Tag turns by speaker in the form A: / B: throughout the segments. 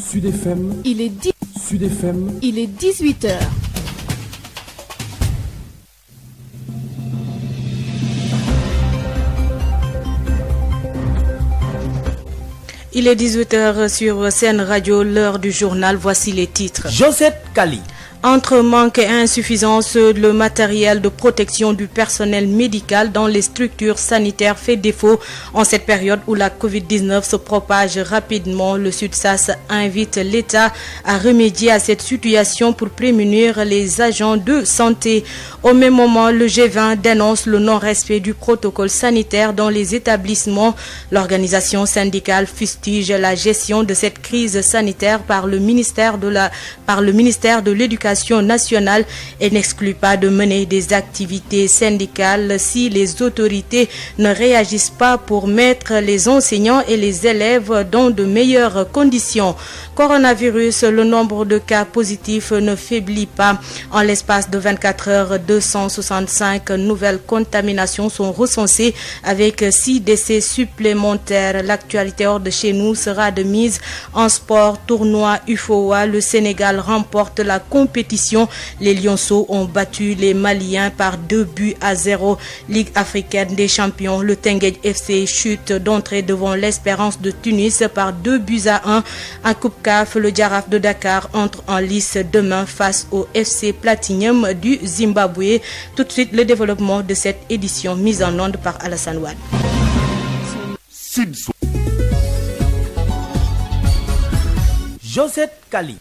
A: Sud FM.
B: Il est
A: Sud FM.
B: Il est 18h.
C: Il est 18h sur Sen Radio, l'heure du journal. Voici les titres.
D: Josette Kali.
C: Entre manque et insuffisance, le matériel de protection du personnel médical dans les structures sanitaires fait défaut en cette période où la Covid-19 se propage rapidement. Le SUTSAS invite l'État à remédier à cette situation pour prémunir les agents de santé. Au même moment, le G20 dénonce le non-respect du protocole sanitaire dans les établissements. L'organisation syndicale fustige la gestion de cette crise sanitaire par le ministère de l'Éducation nationale et n'exclut pas de mener des activités syndicales si les autorités ne réagissent pas pour mettre les enseignants et les élèves dans de meilleures conditions. Coronavirus, le nombre de cas positifs ne faiblit pas. En l'espace de 24 heures, 265 nouvelles contaminations sont recensées avec 6 décès supplémentaires. L'actualité hors de chez nous sera de mise en sport. Tournoi UFOA, le Sénégal remporte la compétition. Les Lionceaux ont battu les Maliens par 2-0. Ligue africaine des champions, le Teungueth FC chute d'entrée devant l'Espérance de Tunis par 2-1. En Coupe CAF, le Jaraaf de Dakar entre en lice demain face au FC Platinum du Zimbabwe. Tout de suite, le développement de cette édition mise en onde par Alassane Ouad.
D: Josette Kali.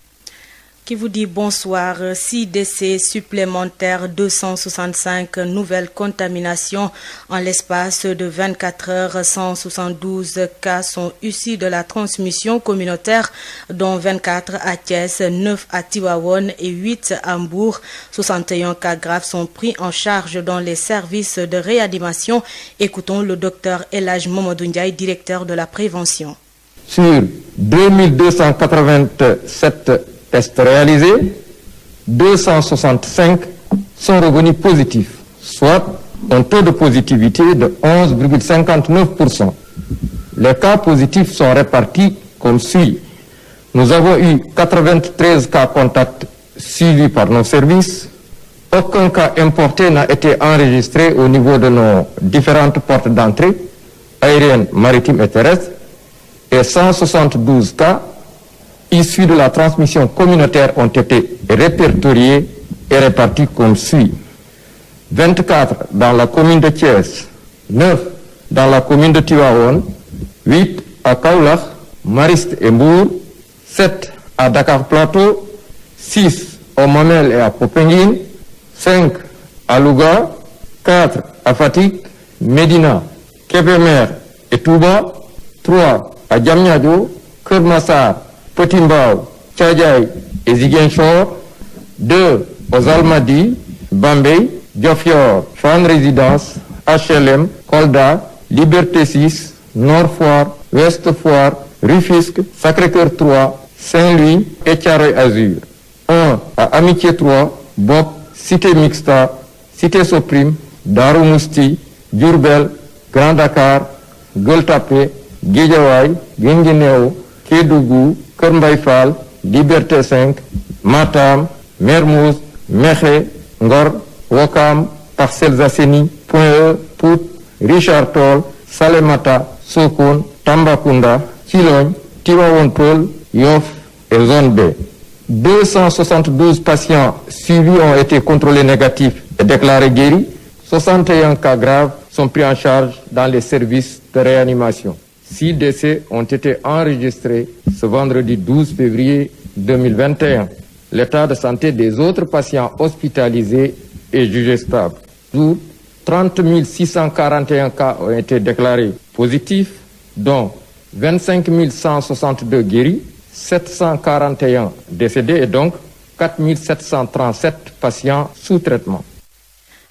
C: Qui vous dit bonsoir. 6 décès supplémentaires, 265 nouvelles contaminations en l'espace de 24 heures. 172 cas sont issus de la transmission communautaire, dont 24 à Thiès, 9 à Tivaouane et 8 à Mbour. 61 cas graves sont pris en charge dans les services de réanimation. Écoutons le docteur Elhadj Mamadou Ndiaye, directeur de la prévention.
E: Sur 2287 tests réalisés, 265 sont revenus positifs, soit un taux de positivité de 11,59%. Les cas positifs sont répartis comme suit. Nous avons eu 93 cas contacts suivis par nos services. Aucun cas importé n'a été enregistré au niveau de nos différentes portes d'entrée, aériennes, maritimes et terrestres, et 172 cas issus de la transmission communautaire ont été répertoriés et répartis comme suit. 24 dans la commune de Thiès, 9 dans la commune de Tivaouane, 8 à Kaolack, Mariste et Mbour, 7 à Dakar Plateau, 6 au Mamel et à Popenguine, 5 à Louga, 4 à Fatick, Médina, Kébémer et Touba, 3 à Diamniadio, Keur Massar, Petit Mbao, Thiadiaye et Ziguinchor, 2 aux Almadies, Bambey, Diofior, Fann Résidence, HLM, Kolda, Liberté 6, Nord Foire, Ouest Foire, Rufisque, Sacré-Cœur 3, Saint-Louis et Thiaroye Azur. 1 à Amitié 3, Bop, Cité Mixta, Cité Soprim, Darou Mousti, Diourbel, Grand Dakar, Gueule Tapée, Guédiawaye, Guinguinéo, Kédougou, Keur Mbaye Fall, Liberté 5, Matam, Mermoz, Mékhé, Ngor, Ouakam, Parcelles Assainies, Point E, Pout, Richard Toll, Salémata, Sokone, Tambacounda, Thilogne, Tivaouane Peulh, Yoff et Zone B. 272 patients suivis ont été contrôlés négatifs et déclarés guéris. 61 cas graves sont pris en charge dans les services de réanimation. 6 décès ont été enregistrés ce vendredi 12 février 2021. L'état de santé des autres patients hospitalisés est jugé stable. 30 641 cas ont été déclarés positifs, dont 25 162 guéris, 741 décédés et donc 4 737 patients sous traitement.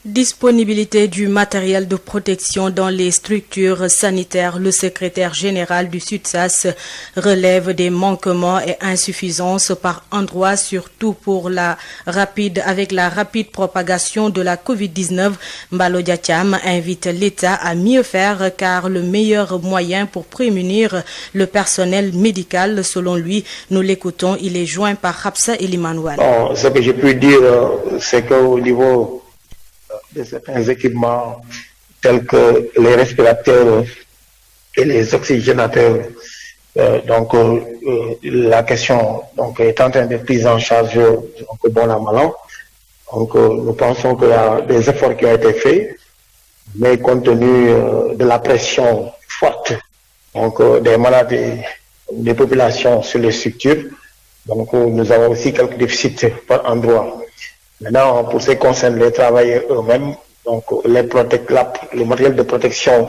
C: Disponibilité du matériel de protection dans les structures sanitaires. Le secrétaire général du SUTSAS relève des manquements et insuffisances par endroits, surtout avec la rapide propagation de la Covid-19. Mballo Dia Thiam invite l'État à mieux faire car le meilleur moyen pour prémunir le personnel médical, selon lui, nous l'écoutons, il est joint par Hapsa Elimanouane.
A: Ce que je peux dire, c'est qu'au niveau de certains équipements tels que les respirateurs et les oxygénateurs. La question est en train d'être prise en charge bon an mal an. Nous pensons qu'il y a des efforts qui ont été faits, mais compte tenu de la pression forte des malades des populations sur les structures, nous avons aussi quelques déficits par endroit. Maintenant, pour ce qui concerne les travailleurs eux-mêmes, le matériel de protection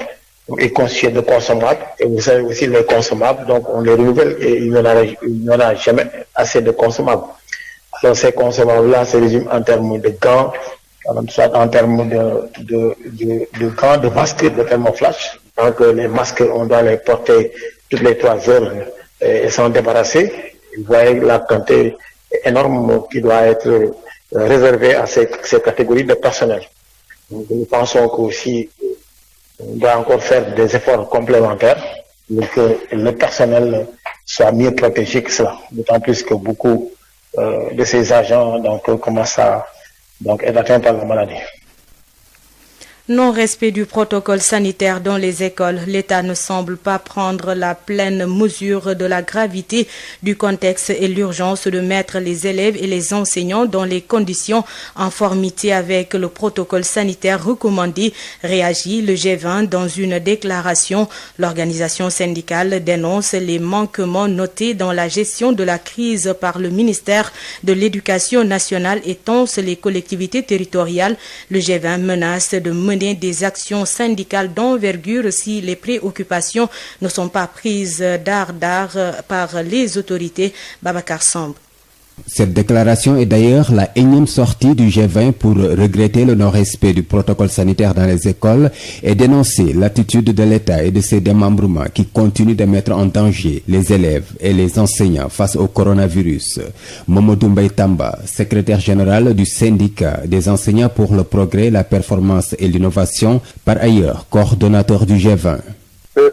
A: est constitué de consommables, et vous savez aussi les consommables, on les renouvelle et il n'y en a jamais assez de consommables. Alors ces consommables-là se résument en termes de gants, soit en termes de gants, de masques, de thermoflash. Donc les masques, on doit les porter toutes les 3 heures et s'en débarrasser. Vous voyez la quantité énorme qui doit être réservé à ces catégories de personnel. Nous pensons qu'aussi on doit encore faire des efforts complémentaires pour que le personnel soit mieux protégé que cela. D'autant plus que beaucoup de ces agents commencent à être atteints par la maladie.
C: Non-respect du protocole sanitaire dans les écoles. L'État ne semble pas prendre la pleine mesure de la gravité du contexte et l'urgence de mettre les élèves et les enseignants dans les conditions en conformité avec le protocole sanitaire recommandé, réagit le G20 dans une déclaration. L'organisation syndicale dénonce les manquements notés dans la gestion de la crise par le ministère de l'Éducation nationale et tense les collectivités territoriales. Le G20 menace de mener des actions syndicales d'envergure si les préoccupations ne sont pas prises d'art par les autorités. Babacar Samb.
B: Cette déclaration est d'ailleurs la énième sortie du G20 pour regretter le non-respect du protocole sanitaire dans les écoles et dénoncer l'attitude de l'État et de ses démembrements qui continuent de mettre en danger les élèves et les enseignants face au coronavirus. Momodou Mbaye Tamba, secrétaire général du syndicat des enseignants pour le progrès, la performance et l'innovation, par ailleurs coordonnateur du G20.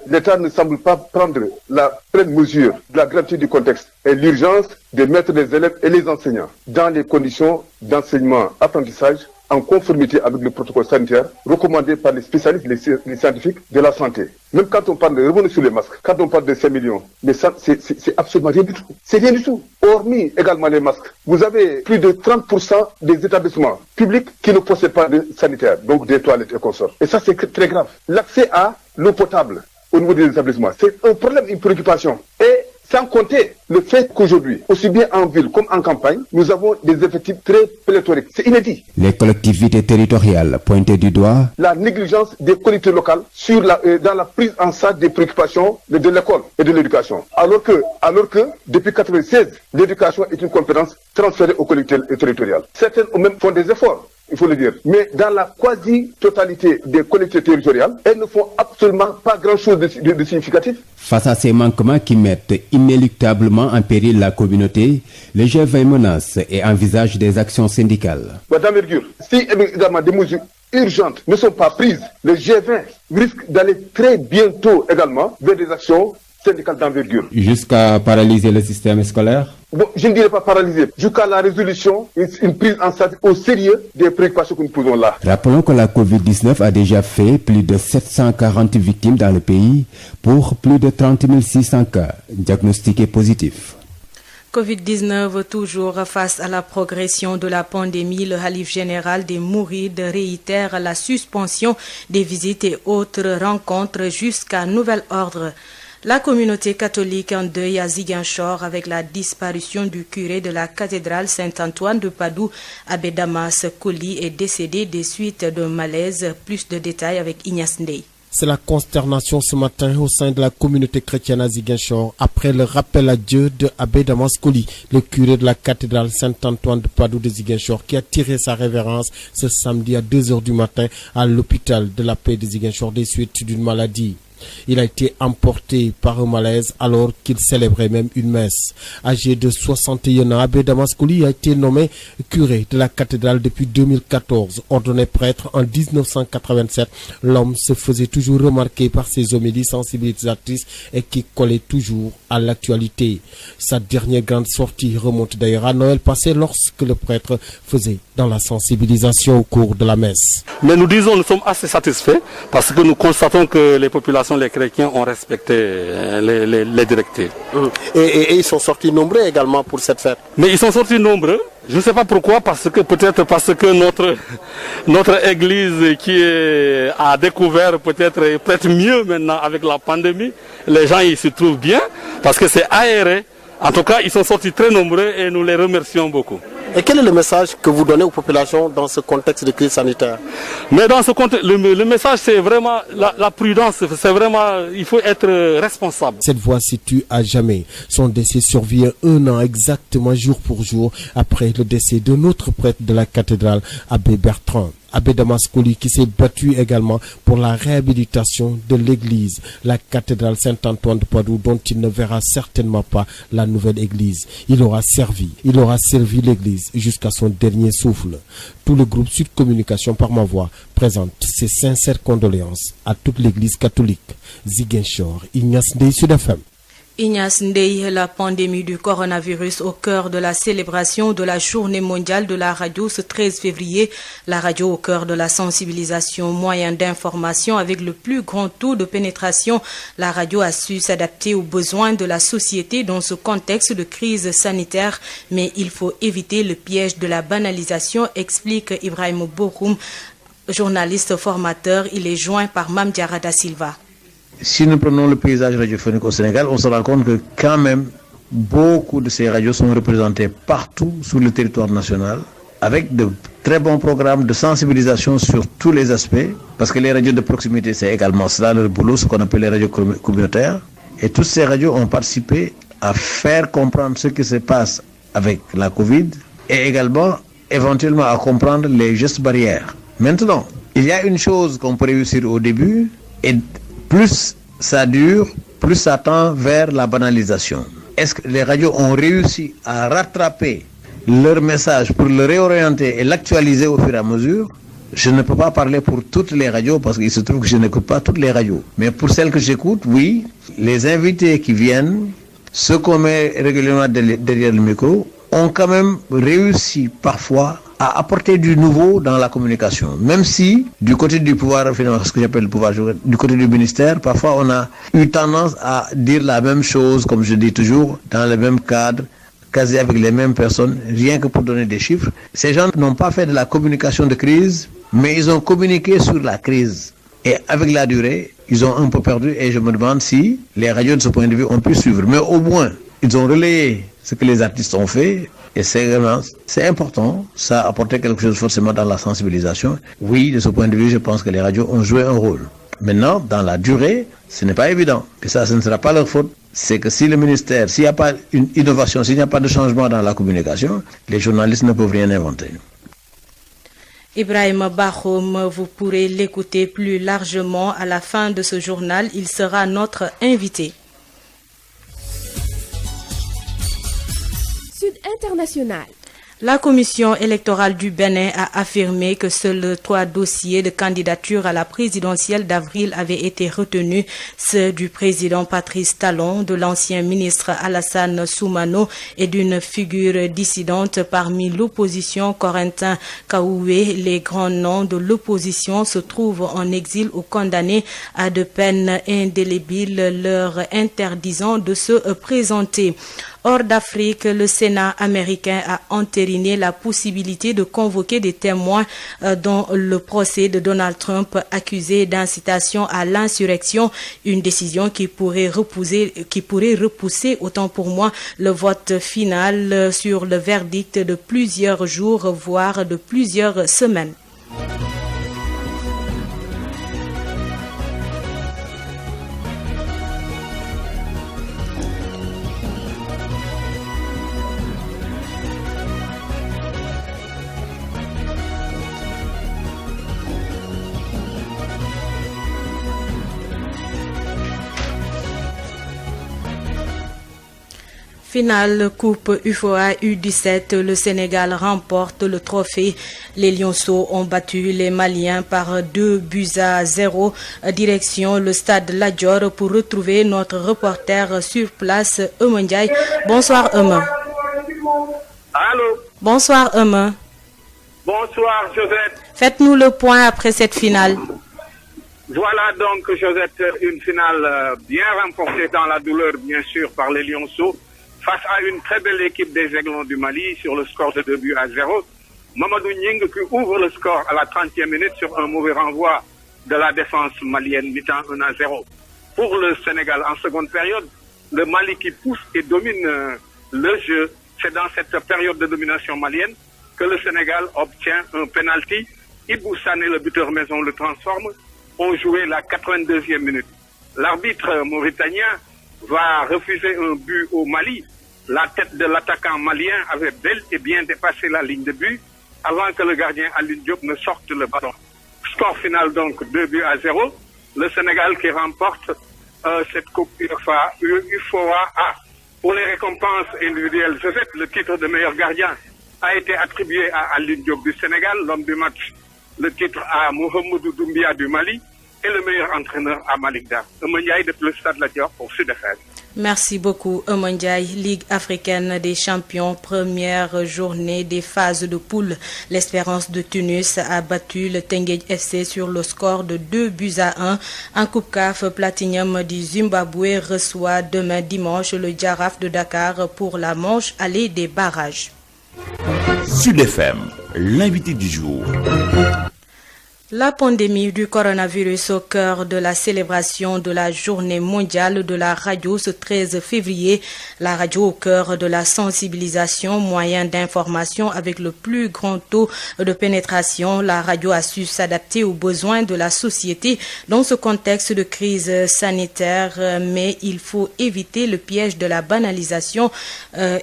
D: L'État ne semble pas prendre la pleine mesure de la gravité du contexte et l'urgence de mettre les élèves et les enseignants dans les conditions d'enseignement-apprentissage en conformité avec le protocole sanitaire recommandé par les spécialistes, les scientifiques de la santé. Même quand on parle de revenus sur les masques, quand on parle de 5 millions, mais ça, c'est absolument rien du tout. C'est rien du tout. Hormis également les masques, vous avez plus de 30% des établissements publics qui ne possèdent pas de sanitaire, donc des toilettes et consorts. Et ça, c'est très grave. L'accès à l'eau potable au niveau des établissements, c'est un problème, une préoccupation. Et sans compter le fait qu'aujourd'hui, aussi bien en ville comme en campagne, nous avons des effectifs très pléthoriques. C'est inédit.
B: Les collectivités territoriales pointées du doigt.
D: La négligence des collectivités locales dans la prise en charge des préoccupations de l'école et de l'éducation. Alors que depuis 1996, l'éducation est une compétence transférée aux collectivités territoriales. Certaines même font des efforts, il faut le dire. Mais dans la quasi-totalité des collectivités territoriales, elles ne font absolument pas grand-chose de significatif.
B: Face à ces manquements qui mettent inéluctablement en péril la communauté, le G20 menace et envisage des actions syndicales.
D: D'envergure, si évidemment des mesures urgentes ne sont pas prises, le G20 risque d'aller très bientôt également vers des actions syndicales d'envergure.
B: Jusqu'à paralyser le système scolaire?
D: Bon, je ne dirais pas paralyser, jusqu'à la résolution, une prise en charge au sérieux des préoccupations que nous posons là.
B: Rappelons que la Covid-19 a déjà fait plus de 740 victimes dans le pays pour plus de 30 600 cas diagnostiqués positifs.
C: Covid-19, toujours face à la progression de la pandémie, le Khalife général des Mourides réitère la suspension des visites et autres rencontres jusqu'à nouvel ordre. La communauté catholique en deuil à Ziguinchor avec la disparition du curé de la cathédrale Saint-Antoine de Padoue, Abbé Damas Koli, est décédé des suites d'un malaise. Plus de détails avec Ignace Ndeye.
F: C'est la consternation ce matin au sein de la communauté chrétienne à Ziguinchor après le rappel à Dieu de Abbé Damas Koli, le curé de la cathédrale Saint-Antoine de Padoue de Ziguinchor, qui a tiré sa révérence ce samedi à 2h du matin à l'hôpital de la Paix de Ziguinchor des suites d'une maladie. Il a été emporté par un malaise alors qu'il célébrait même une messe. Âgé de 61 ans, Abbé Damas Koli a été nommé curé de la cathédrale depuis 2014. Ordonné prêtre en 1987, l'homme se faisait toujours remarquer par ses homélies sensibilisatrices et qui collaient toujours à l'actualité. Sa dernière grande sortie remonte d'ailleurs à Noël passé lorsque le prêtre faisait dans la sensibilisation au cours de la messe.
G: Mais nous sommes assez satisfaits parce que nous constatons que les populations, les chrétiens ont respecté les directives.
F: Et ils sont sortis nombreux également pour cette fête.
G: Mais ils sont sortis nombreux. Je ne sais pas pourquoi, peut-être parce que notre église a découvert peut-être mieux maintenant avec la pandémie. Les gens ils se trouvent bien parce que c'est aéré. En tout cas, ils sont sortis très nombreux et nous les remercions beaucoup.
F: Et quel est le message que vous donnez aux populations dans ce contexte de crise sanitaire?
G: Mais dans ce contexte, le message c'est vraiment la prudence, c'est vraiment, il faut être responsable.
F: Cette voix se tue à jamais. Son décès survient 1 an exactement jour pour jour après le décès d'un autre prêtre de la cathédrale, Abbé Bertrand. Abbé Damas Koli qui s'est battu également pour la réhabilitation de l'église, la cathédrale Saint-Antoine de Padoue, dont il ne verra certainement pas la nouvelle église. Il aura servi l'église jusqu'à son dernier souffle. Tout le groupe Sud Communication par ma voix présente ses sincères condoléances à toute l'église catholique. Ziguinchor, Ignace Ndeye, Sud FM.
C: Ignace Ndeye, la pandémie du coronavirus au cœur de la célébration de la journée mondiale de la radio ce 13 février. La radio au cœur de la sensibilisation, moyen d'information avec le plus grand taux de pénétration. La radio a su s'adapter aux besoins de la société dans ce contexte de crise sanitaire. Mais il faut éviter le piège de la banalisation, explique Ibrahim Bokoum, journaliste formateur. Il est joint par Mame Diarra Da Silva.
H: Si nous prenons le paysage radiophonique au Sénégal, on se rend compte que quand même, beaucoup de ces radios sont représentées partout sur le territoire national, avec de très bons programmes de sensibilisation sur tous les aspects, parce que les radios de proximité, c'est également cela, le boulot, ce qu'on appelle les radios communautaires. Et toutes ces radios ont participé à faire comprendre ce qui se passe avec la Covid, et également, éventuellement, à comprendre les gestes barrières. Maintenant, il y a une chose qu'on peut réussir au début, et plus ça dure, plus ça tend vers la banalisation. Est-ce que les radios ont réussi à rattraper leur message pour le réorienter et l'actualiser au fur et à mesure? Je ne peux pas parler pour toutes les radios parce qu'il se trouve que je n'écoute pas toutes les radios. Mais pour celles que j'écoute, oui, les invités qui viennent, ceux qu'on met régulièrement derrière le micro, ont quand même réussi parfois à apporter du nouveau dans la communication. Même si, du côté du pouvoir, finalement, ce que j'appelle le pouvoir, du côté du ministère, parfois on a eu tendance à dire la même chose, comme je dis toujours, dans le même cadre, quasi avec les mêmes personnes, rien que pour donner des chiffres. Ces gens n'ont pas fait de la communication de crise, mais ils ont communiqué sur la crise. Et avec la durée, ils ont un peu perdu et je me demande si les radios de ce point de vue ont pu suivre. Mais au moins, ils ont relayé ce que les artistes ont fait. Et c'est important, ça a apporté quelque chose forcément dans la sensibilisation. Oui, de ce point de vue, je pense que les radios ont joué un rôle. Maintenant, dans la durée, ce n'est pas évident. Et ça, ce ne sera pas leur faute. C'est que si le ministère, s'il n'y a pas une innovation, s'il n'y a pas de changement dans la communication, les journalistes ne peuvent rien inventer.
C: Ibrahim Bakhoum, vous pourrez l'écouter plus largement à la fin de ce journal. Il sera notre invité.
I: Sud International.
C: La commission électorale du Bénin a affirmé que seuls 3 dossiers de candidature à la présidentielle d'avril avaient été retenus, ceux du président Patrice Talon, de l'ancien ministre Alassane Soumano et d'une figure dissidente parmi l'opposition, Corentin Kaoué. Les grands noms de l'opposition se trouvent en exil ou condamnés à de peines indélébiles, leur interdisant de se présenter. Hors d'Afrique, le Sénat américain a entériné la possibilité de convoquer des témoins dans le procès de Donald Trump accusé d'incitation à l'insurrection, une décision qui pourrait repousser autant pour moi le vote final sur le verdict de plusieurs jours, voire de plusieurs semaines. Finale Coupe UFOA U17, le Sénégal remporte le trophée. Les Lionceaux ont battu les Maliens par 2-0. Direction le stade Lat Dior pour retrouver notre reporter sur place, Eumeu Ndiaye. Bonsoir Eumeu.
I: Allô.
C: Bonsoir Eumeu.
I: Bonsoir Josette.
C: Faites-nous le point après cette finale.
I: Voilà donc Josette, une finale bien remportée dans la douleur bien sûr par les Lionceaux face à une très belle équipe des Aiglons du Mali sur le score de 2-0. Mamadou Nying qui ouvre le score à la 30e minute sur un mauvais renvoi de la défense malienne, mettant 1-0. Pour le Sénégal en seconde période, le Mali qui pousse et domine le jeu. C'est dans cette période de domination malienne que le Sénégal obtient un penalty. Ibou Sané, le buteur maison, le transforme. On jouait la 82e minute. L'arbitre mauritanien va refuser un but au Mali. La tête de l'attaquant malien avait bel et bien dépassé la ligne de but avant que le gardien Alioune Diop ne sorte le ballon. Score final donc 2-0. Le Sénégal qui remporte cette Coupe UFOA A. Pour les récompenses individuelles, le titre de meilleur gardien a été attribué à Alioune Diop du Sénégal, l'homme du match. Le titre à Mohamedou Doumbia du Mali et le meilleur entraîneur à Malick Dar. Eumeu Ndiaye depuis le stade Lat Dior pour Sud FM.
C: Merci beaucoup Eumeu Ndiaye. Ligue africaine des champions, première journée des phases de poule. L'Espérance de Tunis a battu le Teungueth FC sur le score de 2-1. En Coupe CAF, Platinum du Zimbabwe reçoit demain dimanche le Jaraaf de Dakar pour la manche allée des barrages.
J: Sud FM, l'invité du jour.
C: La pandémie du coronavirus au cœur de la célébration de la journée mondiale de la radio ce 13 février. La radio au cœur de la sensibilisation, moyen d'information avec le plus grand taux de pénétration. La radio a su s'adapter aux besoins de la société dans ce contexte de crise sanitaire, mais il faut éviter le piège de la banalisation.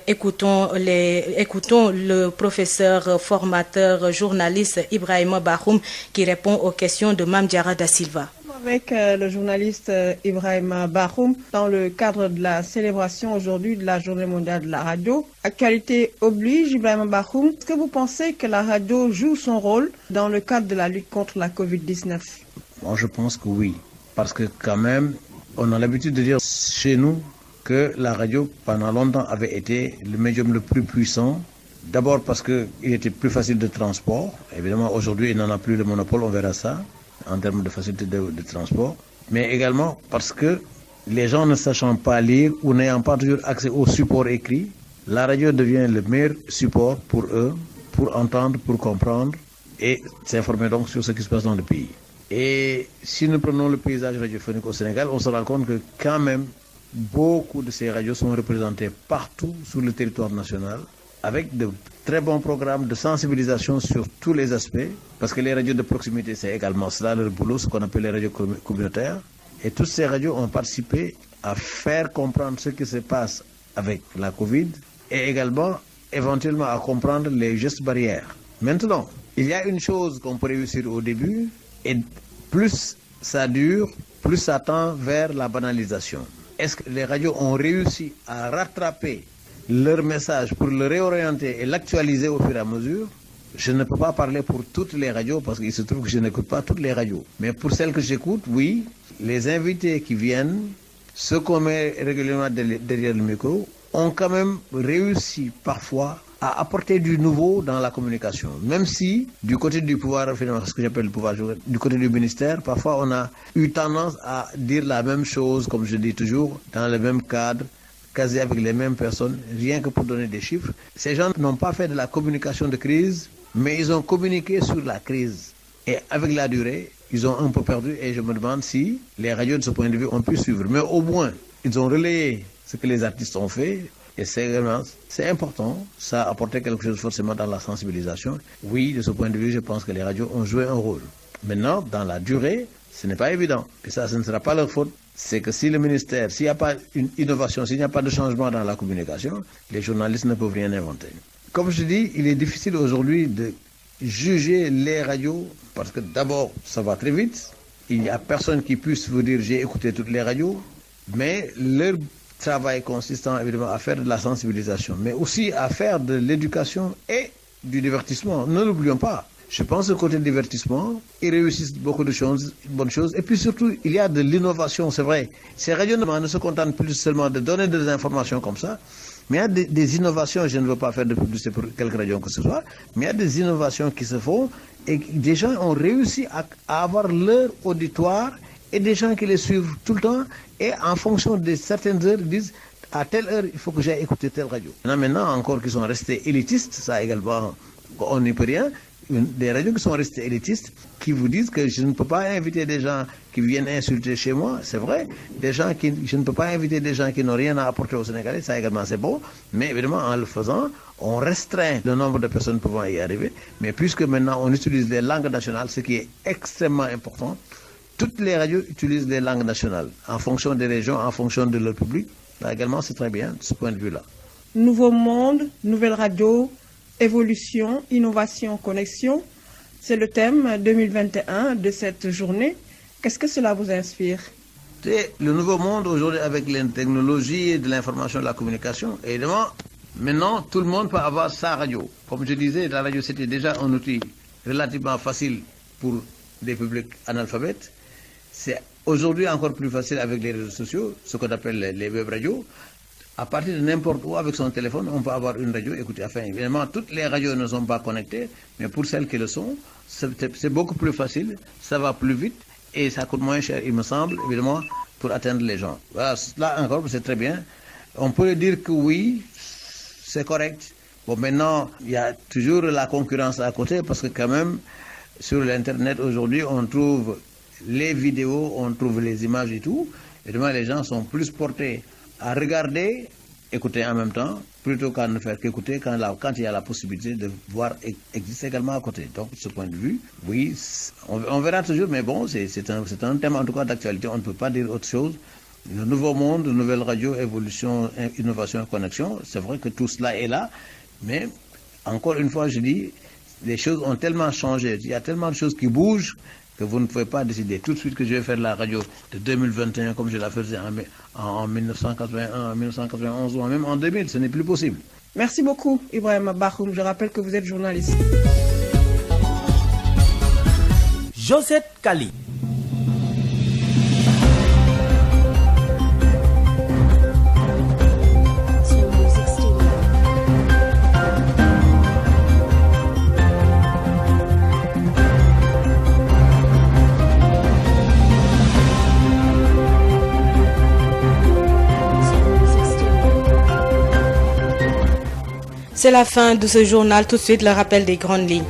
C: Écoutons le professeur formateur journaliste Ibrahima Bakhoum qui répond aux questions de Mame Diarra Da Silva.
K: Avec le journaliste Ibrahima Bakhoum dans le cadre de la célébration aujourd'hui de la journée mondiale de la radio. Actualité oblige, Ibrahima Bakhoum, est-ce que vous pensez que la radio joue son rôle dans le cadre de la lutte contre la Covid-19?
H: Moi je pense que oui, parce que quand même on a l'habitude de dire chez nous que la radio pendant longtemps avait été le médium le plus puissant. D'abord parce qu'il était plus facile de transport. Évidemment, aujourd'hui, il n'en a plus le monopole, on verra ça, en termes de facilité de transport. Mais également parce que les gens ne sachant pas lire ou n'ayant pas toujours accès au support écrit, la radio devient le meilleur support pour eux, pour entendre, pour comprendre et s'informer donc sur ce qui se passe dans le pays. Et si nous prenons le paysage radiophonique au Sénégal, on se rend compte que quand même, beaucoup de ces radios sont représentées partout sur le territoire national, avec de très bons programmes de sensibilisation sur tous les aspects, parce que les radios de proximité, c'est également cela leur boulot, ce qu'on appelle les radios communautaires. Et toutes ces radios ont participé à faire comprendre ce qui se passe avec la Covid et également, éventuellement, à comprendre les gestes barrières. Maintenant, il y a une chose qu'on peut réussir au début, et plus ça dure, plus ça tend vers la banalisation. Est-ce que les radios ont réussi à rattraper leur message pour le réorienter et l'actualiser au fur et à mesure? Je ne peux pas parler pour toutes les radios parce qu'il se trouve que je n'écoute pas toutes les radios. Mais pour celles que j'écoute, oui, les invités qui viennent, ceux qu'on met régulièrement derrière le micro, ont quand même réussi parfois à apporter du nouveau dans la communication. Même si, du côté du pouvoir, finalement, ce que j'appelle le pouvoir, du côté du ministère, parfois on a eu tendance à dire la même chose, comme je dis toujours, dans le même cadre, quasi avec les mêmes personnes, rien que pour donner des chiffres. Ces gens n'ont pas fait de la communication de crise, mais ils ont communiqué sur la crise. Et avec la durée, ils ont un peu perdu et je me demande si les radios de ce point de vue ont pu suivre. Mais au moins, ils ont relayé ce que les artistes ont fait et c'est important. Ça a apporté quelque chose forcément dans la sensibilisation. Oui, de ce point de vue, je pense que les radios ont joué un rôle. Maintenant, dans la durée, ce n'est pas évident. Et ça, ce ne sera pas leur faute. C'est que si le ministère, s'il n'y a pas une innovation, s'il n'y a pas de changement dans la communication, les journalistes ne peuvent rien inventer. Comme je dis, il est difficile aujourd'hui de juger les radios parce que d'abord, ça va très vite. Il n'y a personne qui puisse vous dire j'ai écouté toutes les radios, mais leur travail consistant évidemment à faire de la sensibilisation, mais aussi à faire de l'éducation et du divertissement. Ne l'oublions pas. Je pense que côté divertissement, ils réussissent beaucoup de choses, bonnes choses. Et puis surtout, il y a de l'innovation, c'est vrai. Ces radios ne se contentent plus seulement de donner des informations comme ça, mais il y a des innovations. Je ne veux pas faire de publicité pour quelque radio que ce soit, mais il y a des innovations qui se font et des gens ont réussi à avoir leur auditoire et des gens qui les suivent tout le temps et en fonction de certaines heures, ils disent à telle heure, il faut que j'aille écouter telle radio. Maintenant, encore qui sont restés élitistes, ça également, on n'y peut rien. Des radios qui sont restées élitistes, qui vous disent que je ne peux pas inviter des gens qui viennent insulter chez moi, c'est vrai. Je ne peux pas inviter des gens qui n'ont rien à apporter aux Sénégalais, ça également c'est bon. Mais évidemment, en le faisant, on restreint le nombre de personnes pouvant y arriver. Mais puisque maintenant on utilise les langues nationales, ce qui est extrêmement important, toutes les radios utilisent les langues nationales, en fonction des régions, en fonction de leur public. Là également, c'est très bien, de ce point de vue-là.
K: Nouveau monde, nouvelle radio, évolution, innovation, connexion. C'est le thème 2021 de cette journée. Qu'est-ce que cela vous inspire?
H: C'est le nouveau monde aujourd'hui avec les technologies de l'information et de la communication. Et évidemment, maintenant, tout le monde peut avoir sa radio. Comme je disais, la radio, c'était déjà un outil relativement facile pour des publics analphabètes. C'est aujourd'hui encore plus facile avec les réseaux sociaux, ce qu'on appelle les web radios. À partir de n'importe où, avec son téléphone, on peut avoir une radio. Écoutez, enfin, évidemment, toutes les radios ne sont pas connectées, mais pour celles qui le sont, c'est beaucoup plus facile, ça va plus vite et ça coûte moins cher, il me semble, évidemment, pour atteindre les gens. Voilà, là encore, c'est très bien. On peut dire que oui, c'est correct. Bon, maintenant, il y a toujours la concurrence à côté, parce que quand même, sur l'Internet, aujourd'hui, on trouve les vidéos, on trouve les images et tout. Évidemment, les gens sont plus portés à regarder, écouter en même temps, plutôt qu'à ne faire qu'écouter quand il y a la possibilité de voir exister également à côté. Donc, de ce point de vue, oui, on verra toujours, mais bon, c'est un thème en tout cas d'actualité, on ne peut pas dire autre chose. Le nouveau monde, de nouvelles radios, évolution, innovation, connexion, c'est vrai que tout cela est là, mais encore une fois, je dis, les choses ont tellement changé, il y a tellement de choses qui bougent, que vous ne pouvez pas décider tout de suite que je vais faire la radio de 2021 comme je la faisais en 1981, en 1991 ou même en 2000. Ce n'est plus possible.
K: Merci beaucoup, Ibrahima Bakhoum. Je rappelle que vous êtes journaliste.
L: Josette Kali.
C: C'est la fin de ce journal. Tout de suite, le rappel des grandes lignes.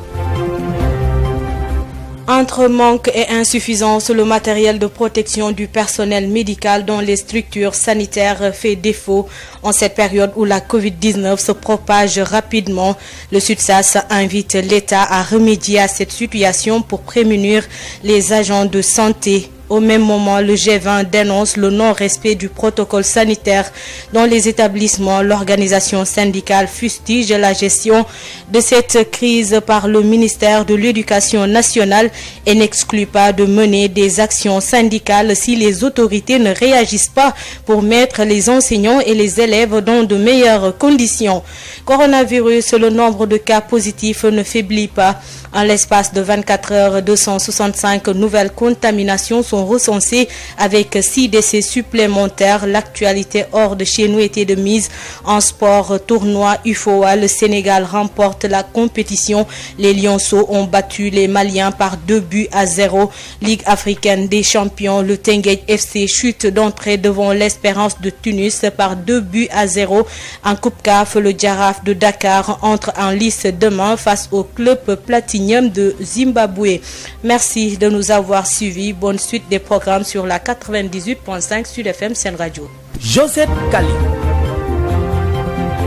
C: Entre manque et insuffisance, le matériel de protection du personnel médical dans les structures sanitaires fait défaut en cette période où la Covid-19 se propage rapidement. Le SUTSAS invite l'État à remédier à cette situation pour prémunir les agents de santé. Au même moment, le G20 dénonce le non-respect du protocole sanitaire dans les établissements. L'organisation syndicale fustige la gestion de cette crise par le ministère de l'Éducation nationale et n'exclut pas de mener des actions syndicales si les autorités ne réagissent pas pour mettre les enseignants et les élèves dans de meilleures conditions. Coronavirus, le nombre de cas positifs ne faiblit pas. En l'espace de 24 heures, 265 nouvelles contaminations sont recensées avec 6 décès supplémentaires. L'actualité hors de chez nous était de mise en sport. Tournoi UFOA, le Sénégal remporte la compétition. Les Lionceaux ont battu les Maliens par 2-0. Ligue africaine des champions, le Teungueth FC chute d'entrée devant l'Espérance de Tunis par 2-0. En Coupe CAF, le Jaraaf de Dakar entre en lice demain face au club Platinium de Zimbabwe. Merci de nous avoir suivis. Bonne suite des programmes sur la 98.5 Sud FM Sen Radio.
L: Josette Kali.